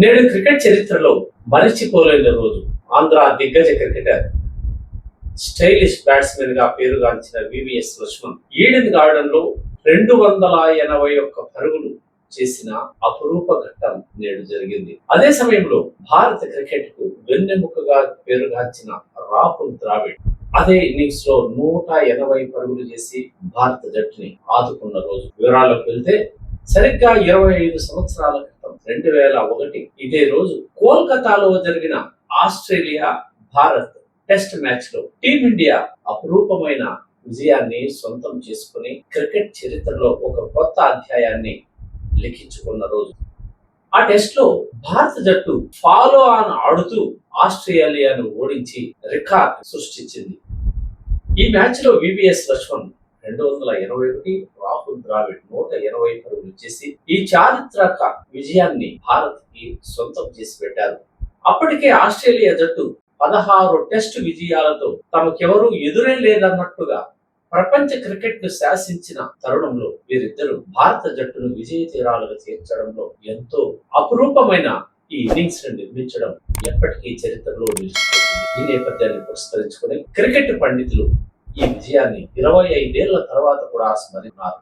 నేడు క్రికెట్ చరిత్రలో మరిచిపోలేని రోజు. ఆంధ్ర దిగ్గజ క్రికెటర్, స్టైలిష్ బ్యాట్స్మెన్ గా పేరుగాంచిన వివిఎస్ లక్ష్మణ్ ఈడెన్ గార్డెన్ లో 281 పరుగులు చేసిన అపురూప ఘట్టం నేడు జరిగింది. అదే సమయంలో భారత క్రికెట్ కు వెన్నెముకగా పేరుగాంచిన రాహుల్ ద్రావిడ్ అదే ఇన్నింగ్స్ లో 180 పరుగులు చేసి భారత జట్టుని ఆదుకున్న రోజు. వివరాలకు వెళ్తే సరిగ్గా 25 సంవత్సరాల క్రితం 2001 ఇదే రోజు కోల్కతాలో జరిగిన ఆస్ట్రేలియా భారత్ టెస్ట్ మ్యాచ్ లో టీమిండియా అపురూపమైన విజయాన్ని సొంతం చేసుకుని క్రికెట్ చరిత్రలో ఒక కొత్త అధ్యాయాన్ని లిఖించుకున్న రోజు. ఆ టెస్ట్ లో భారత జట్టు ఫాలో ఆన్ ఆడుతూ ఆస్ట్రేలియాను ఓడించి రికార్డ్ సృష్టించింది. ఈ మ్యాచ్ లో వివిఎస్ లక్ష్మణ్ 221, రాహుల్ ద్రావిడ్ 180 పరుగులు చేసి ఈ చారిత్రక విజయాన్ని భారత్ కి సొంతం చేసి పెట్టారు. అప్పటికే ఆస్ట్రేలియా జట్టు 16 టెస్ట్ విజయాలతో తమకెవరూ ఎదురే లేదన్నట్టుగా ప్రపంచ క్రికెట్ ను శాసించిన తరుణంలో వీరిద్దరూ భారత జట్టును విజయ తీరాలుగా చేర్చడంలో ఎంతో అపురూపమైన ఈ ఇన్నింగ్స్ ను నిర్మించడం ఎప్పటికీ చరిత్రలో నిలిచిపోతుంది. ఈ నేపథ్యాన్ని పురస్కరించుకుని క్రికెట్ పండితులు ఈ విజయాన్ని 25 ఏళ్ల తర్వాత కూడా స్మరిస్తున్నారు.